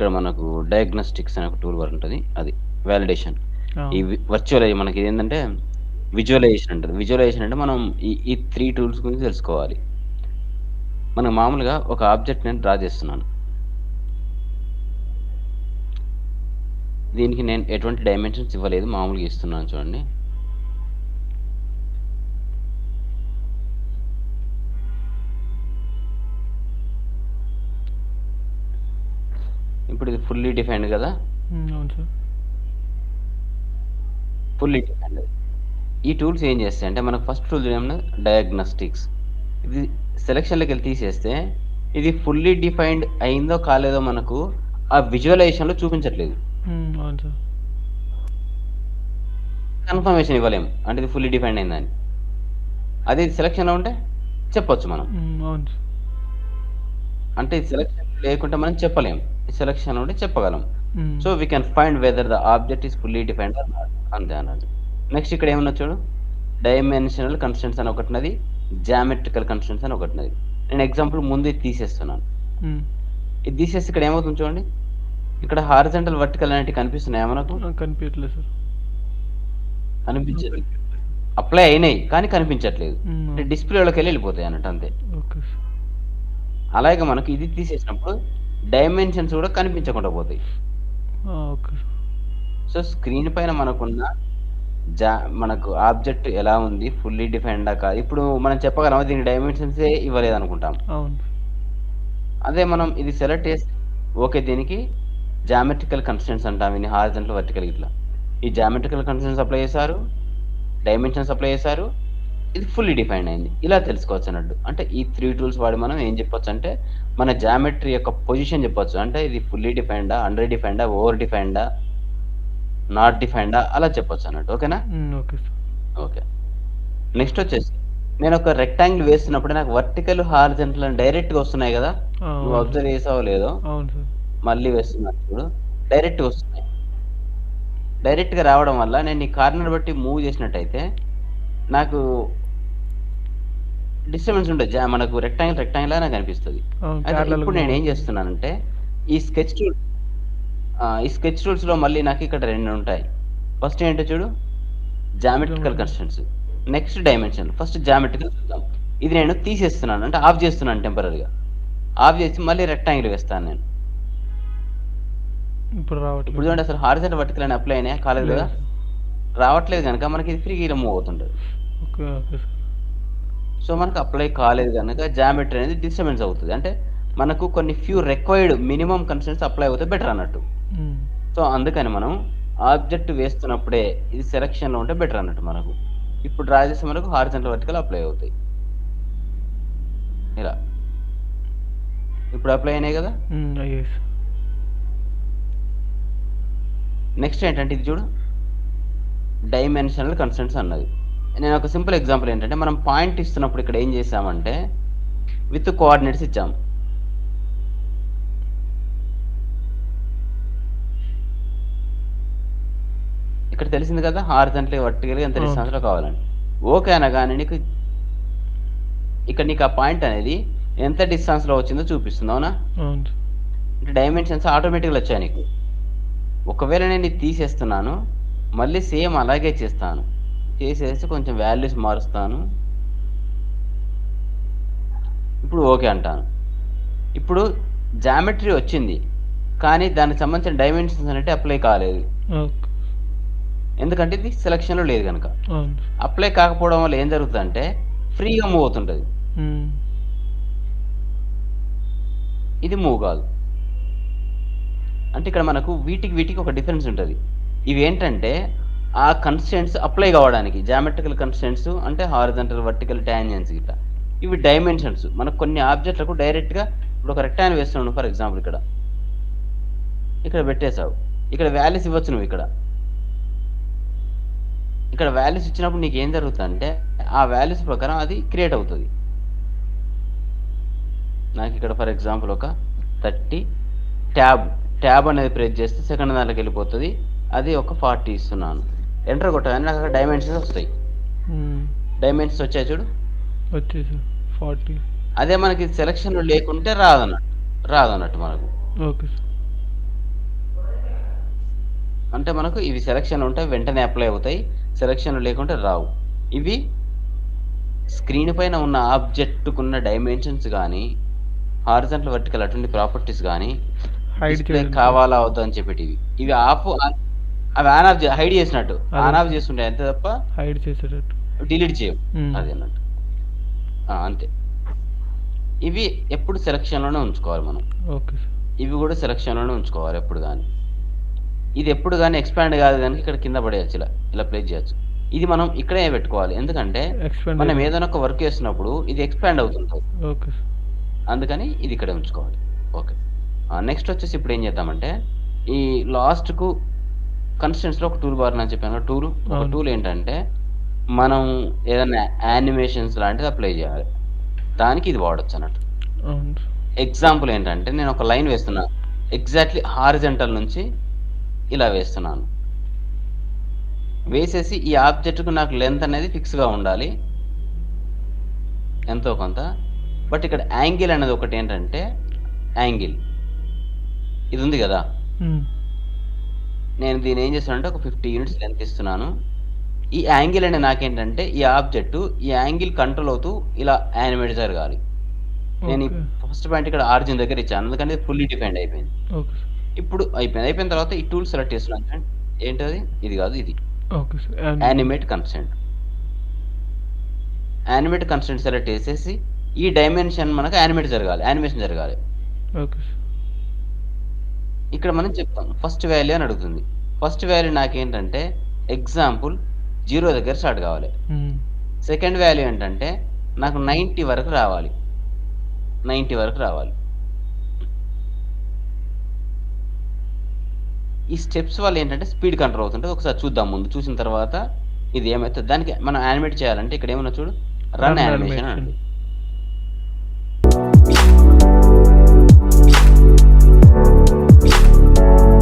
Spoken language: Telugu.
మనకు డయాగ్నోస్టిక్స్ అనే ఒక టూల్ ఉంటది. అది వాలిడేషన్. ఈ అవును. మనకి ఏందంటే విజువలైజేషన్ అంటది. విజువలైజేషన్ అంటే మనం ఈ 3 టూల్స్ గురించి తెలుసుకోవాలి. మనం మామూలుగా ఒక ఆబ్జెక్ట్ నేను డ్రా చేస్తున్నాను. దీనికి నేను ఎటువంటి డైమెన్షన్స్ ఇవ్వలేదు. మామూలుగా ఇస్తున్నాను చూడండి. ఇప్పుడు ఇది ఫుల్లీ డిఫైన్డ్ కదా! అవును సార్. Fully defined. ఈ టూల్స్ ఏం చేస్తాయంటే మనకు ఫస్ట్ టూల్ ఏమన్నా డయాగ్నోస్టిక్స్. ఇది సెలక్షన్‌లోకెళ్ళి తీసేస్తే ఇది ఫుల్లీ డిఫైన్డ్ అయిందో కాలేదో మనకు ఆ విజువలైజేషన్‌లో చూపించట్లేదు. అవును సార్. కన్ఫర్మేషన్ ఇవ్వలేము. అంటే ఇది ఫుల్లీ డిఫైన్డ్ అయిందని. అదే ఇది సెలక్షన్‌లో ఉంటే చెప్పొచ్చు మనం. అవును సార్. అంటే ఇది సెలక్షన్ లేకుంటే మనం చెప్పలేము. సెలక్షన్‌లో ఉంటే చెప్పగలం. Hmm. So, we can find whether the object is fully defined or not. అంతే అన్నట్టు. నెక్స్ట్ ఇక్కడ ఏమున్నది చూడు. డైమెన్షనల్ కన్‌స్ట్రెయింట్స్ అని ఒకటున్నది. జామెట్రికల్ కన్‌స్ట్రెయింట్స్ అని ఒకటున్నది. నేను ఎగ్జాంపుల్ ముందు ఇది తీసేస్తున్నాను. హ్మ్. ఇది తీసేస్తే ఇక్కడ ఏమవుతుంది చూడండి. ఇక్కడ హారిజాంటల్, వర్టికల్ అనేటివి కనిపిస్తున్నాయా మనకు? కనిపించట్లేదు సార్. కనిపించట్లేదు. అప్లై అయినాయి కానీ కనిపించట్లేదు. అంటే అవును. డిస్‌ప్లేలోకెళ్ళి ఎళ్ళిపోతాయి అన్నట్టు అంతే. Okay sir. అలాగే మనకు ఇది తీసేసినప్పుడు డైమెన్షన్స్ కూడా కనిపించకుండా పోతాయి. Okay sir. సో, స్క్రీన్ పైన మనకున్న మనకు ఆబ్జెక్ట్ ఎలా ఉంది? ఫుల్లీ డిఫైన్డా కాదా? ఇప్పుడు మనం చెప్పగలమా దీనికి డైమెన్షన్సే ఇవ్వలేదనుకుంటాం. అవును. అదే మనం ఇది సెలెక్ట్ చేసి ఓకే. దీనికి జామెట్రికల్ కన్‌స్ట్రెయింట్స్ అంటాం. దీన్ని హారిజాంటల్, వర్టికల్ ఇట్లా. ఈ జామెట్రికల్ కన్‌స్ట్రెయింట్స్ అప్లై చేశారు. డైమెన్షన్స్ అప్లై చేశారు. ఇది ఫుల్లీ డిఫైన్డ్ అయింది. ఇలా తెలుసుకోవచ్చన్నట్టు. అంటే ఈ 3 టూల్స్ వాడి మనం ఏం చెప్పొచ్చంటే మన జామెట్రీ యొక్క పొజిషన్ చెప్పొచ్చు. అంటే ఇది ఫుల్లీ డిఫైన్డా? అండర్ డిఫైన్డా? ఓవర్ డిఫైన్డా? నాట్ డిఫైన్డా? అలా చెప్పొచ్చన్నట్టు. ఓకేనా? Okay sir. ఓకే. నెక్స్ట్ వచ్చేసి నేనొక రెక్టాంగిల్ వేస్తున్నప్పుడు నాకు వర్టికల్, హారిజాంటల్ అని డైరెక్ట్‌గా వస్తున్నాయి గదా! నువ్వు అవును సార్. అబ్జర్వ్ చేసావో లేదో? అవును సార్. మళ్ళీ వేస్తున్నాను చూడు. డైరెక్ట్‌గా వస్తున్నాయి. డైరెక్ట్‌గా రావడం వల్ల నేను ఈ కార్నర్ బట్టి మూవ్ చేసినట్టయితే నాకు డిస్టర్బెన్స్ ఉండదు. మనకు రెక్టాంగిల్ లానే కనిపిస్తది. అవును. అయితే ప్యారలల్‌గా ఇప్పుడు మూవ్ నేనేం అవుతుంది. చేస్తున్నానంటే ఈ స్కెచ్ టూల్స్‌లో మళ్ళీ నాకు ఇక్కడ 2 ఉంటాయి. ఫస్ట్ ఏంటో చూడు geometrical geometry. Constraints. Next dimension. First geometrical చూద్దాం. ఇది నేను తీసేస్తున్నాను. అంటే ఆఫ్ చేస్తున్నాను టెంపరరీగా. ఆఫ్ చేసి మళ్ళీ రెక్టాంగిల్ వేస్తాను నేను. ఇప్పుడు ఇప్పుడు రావట్లేదు. చూడండి అసలు హారిజాంటల్, వర్టికల్ అని అప్లై అయినాయా? కాలేదు లేదు కదా! సార్. రావట్లేదు గనుక మనకి ఇది ఫ్రీగా ఇలా మూవ్ అవుతుంటది. ఓకే. Okay sir. సో, మనకు అప్లై కాలేదు గనక జామెట్రీ అనేది డిస్టర్బెన్స్ అవుతది. అంటే మనకు కొన్ని రిక్వైర్డ్ మినిమమ్ కన్‌స్ట్రెయింట్స్ అప్లై అవుతే బెటర్ అన్నట్టు. హ్మ్. సో, అందుకని మనం ఆబ్జెక్ట్ వేస్తున్నప్పుడే ఇది సెలక్షన్‌లో ఉంటే బెటర్ అన్నట్టు మనకు. ఇప్పుడు డ్రా చేస్తే మనకు హారిజాంటల్, వర్టికల్ అప్లై అవుతాయి. ఇలా. ఇప్పుడు అప్లై అయినాయి గదా! అయ్యాయి సార్. నెక్స్ట్ ఏంటంటే ఇది చూడు. డైమెన్షనల్ కన్‌స్ట్రెయింట్స్ అన్నది. నేను ఒక సింపుల్ ఎగ్జాంపుల్ ఏంటంటే మనం పాయింట్ ఇస్తున్నప్పుడు ఇక్కడ ఏం చేసామంటే విత్ కోఆర్డినేట్స్ ఇచ్చాము. ఇక్కడ తెలిసింది కదా! హారిజాంటల్, వర్టికల్‌గా ఎంత అవును డిస్టెన్స్‌లో సార్. కావాలని. ఓకే అనగానే నీకు ఆ పాయింట్ అనేది ఎంత డిస్టెన్స్‌లో వచ్చిందో చూపిస్తుంది. అవునా? అవును సార్. అంటే డైమెన్షన్స్ ఆటోమేటిక్‌గా వచ్చాయి నీకు. ఒకవేళ నేను ఇది తీసేస్తున్నాను. మళ్ళీ సేమ్ అలాగే చేస్తాను. చేసేసి కొంచెం వాల్యూస్ మారుస్తాను. ఇప్పుడు ఓకే అంటాను. ఇప్పుడు జామెట్రీ వచ్చింది. కానీ దానికి సంబంధించిన డైమెన్షన్స్ అనేటివి అప్లై కాలేదు. ఓకే. ఎందుకంటే ఇది సెలక్షన్‌లో లేదు గనక. అవును సార్. అప్లై కాకపోవడం వల్ల ఏం జరుగుతదంటే ఫ్రీగా మూవ్ అవుతుంటది. హ్మ్. ఇది మూవ్ కాదు. అంటే ఇక్కడ మనకు వీటికి ఒక డిఫరెన్స్ ఉంటది. ఇవేంటంటే ఆ కన్‌స్ట్రెయింట్స్ అప్లై కావడానికి జామెట్రికల్ కన్‌స్ట్రెయింట్స్ అంటే హారిజాంటల్, వర్టికల్, టాంజెన్స్ ఇట్లా. ఇవి డైమెన్షన్స్. మనకు కొన్ని ఆబ్జెక్ట్‌లకు డైరెక్ట్‌గా ఇప్పుడు ఒక రెక్టాంగిల్ వేస్తున్నాను ఫర్ ఎగ్జాంపుల్ ఇక్కడ. ఇక్కడ పెట్టేసావు. ఇక్కడ వాల్యూస్ ఇవ్వచ్చు నువ్వు ఇక్కడ. ఇక్కడ వాల్యూస్ ఇచ్చినప్పుడు నీకేం జరుగుతదంటే ఆ వాల్యూస్ ప్రకారం అది క్రియేట్ అవుతది. నాకిక్కడ ఫర్ ఎగ్జాంపుల్ ఒక 30 ట్యాబ్ అనేది ప్రెస్ చేస్తే సెకండ్ దాంట్లోకెళ్ళిపోతది. అది ఒక 40 ఇస్తున్నాను. ఎంటర్ కొట్టగానే నాకు అక్కడ డైమెన్షన్స్ వస్తాయి. డైమెన్షన్స్ వచ్చాయి చూడు. వచ్చాయి సార్. 40. అదే మనకి సెలక్షన్‌లో లేకుంటే రాదన్నట్టు మనకు. Okay sir. అంటే మనకు ఇవి సెలక్షన్ ఉంటాయి. వెంటనే అప్లై అవుతాయి. సెలక్షన్ లేకుంటే రావు. ఇవి స్క్రీన్ పైన ఉన్న ఆబ్జెక్ట్‌కున్న డైమెన్షన్స్ గాని, హారిజాంటల్, వర్టికల్ అటువంటి ప్రాపర్టీస్ గాని హైడ్ డిస్‌ప్లే చేయడం సార్. కావాలా? వద్దా? అని చెప్పేటివి. ఇవి అవి ఆన్ ఆఫ్ హైడ్ చేసినట్టు. అదే ఆన్ ఆఫ్ సార్. చేసుంటాయి అంతే తప్ప హైడ్ చేసేటట్టు. డిలీట్ చేయవు. హ్మ్. అది అన్నట్టు. అంతే. ఇవి ఎప్పుడు సెలక్షన్‌లోనే ఉంచుకోవాలి మనం. Okay sir. ఇవి కూడా సెలక్షన్‌లోనే ఉంచుకోవాలి ఎప్పుడు గాని. ఇది ఎప్పుడు గాని ఎక్స్‌పాండ్ కాదు గనుక ఇక్కడ కింద పడేయొచ్చు ఇలా. ఇలా ప్లేస్ చేయొచ్చు. ఇది మనం ఇక్కడే పెట్టుకోవాలి. ఎందుకంటే ఎక్స్‌పాండ్ మనం అయిపోతుంది. ఏదైనా ఒక వర్క్ చేస్తున్నప్పుడు ఇది ఎక్స్‌పాండ్ అవుతుంటది. Okay sir. అందుకని ఇది ఇక్కడే ఉంచుకోవాలి. ఓకే. నెక్స్ట్ వచ్చేసి ఇప్పుడు ఏం చేద్దామంటే ఈ లాస్ట్‌కు కన్‌స్ట్రెంట్స్‌లో ఒక టూల్ బార్ అని చెప్పాను కదా! ఒక అవును. టూల్ ఏంటంటే మనం ఏదన్నా యానిమేషన్స్ లాంటిది అప్లై చేయాలి. దానికి ఇది వాడొచ్చన్నట్టు. అవును సార్. ఎగ్జాంపుల్ ఏంటంటే నేను ఒక లైన్ వేస్తున్నా. ఎగ్జాక్ట్‌లీ హారిజాంటల్ నుంచి ఇలా వేస్తున్నాను. వేసేసి ఈ ఆబ్జెక్ట్‌కు నాకు లెంత్ అనేది ఫిక్స్‌గా ఉండాలి. ఎంతో కొంత. బట్ ఇక్కడ యాంగిల్ అనేది ఒకటేంటంటే యాంగిల్. ఇది ఉంది గదా! హ్మ్. నేను దీన్ని ఏం చేస్తానంటే ఒక 50 యూనిట్స్ లెంత్ ఇస్తున్నాను. ఈ యాంగిల్ అనేది నాకేంటంటే ఈ ఆబ్జెక్ట్ ఈ యాంగిల్ కంట్రోల్ అవుతూ ఇలా యానిమేట్ జరగాలి. నేను ఈ ఓకే. ఫస్ట్ పాయింట్ ఇక్కడ ఆరిజిన్ దగ్గర ఇచ్చాను. అందుకని ఇది ఫుల్లీ డిఫైన్డ్ అయిపోయింది. Okay sir. ఇప్పుడు అయిపోయింది. అయిపోయిన తర్వాత ఈ టూల్ సెలెక్ట్ చేస్తున్నాను చూడండి. ఏంటది? ఇది కాదు ఇది. Okay sir. Animate constraint. Animate constraint select చేసేసి ఈ డైమెన్షన్ మనకు యానిమేషన్ జరగాలి. Okay sir. ఇక్కడ మనం చెప్తాం. ఫస్ట్ వాల్యూ అని అడుగుతుంది. ఫస్ట్ వాల్యూ నాకేంటంటే ఎగ్జాంపుల్ 0 దగ్గర స్టార్ట్ కావాలి. హ్మ్. సెకండ్ వాల్యూ ఏంటంటే నాకు 90 వరకు రావాలి. 90 వరకు రావాలి. ఈ స్టెప్స్ వల్ల ఏంటంటే స్పీడ్ కంట్రోల్ అవుతుంటది. ఒకసారి చూద్దాం ముందు. చూసిన తర్వాత ఇది ఏమైతది దానికి మనం యానిమేట్ చేయాలంటే ఇక్కడ ఏమున్నా చూడు రన్ యానిమేషన్ అని ఉంది.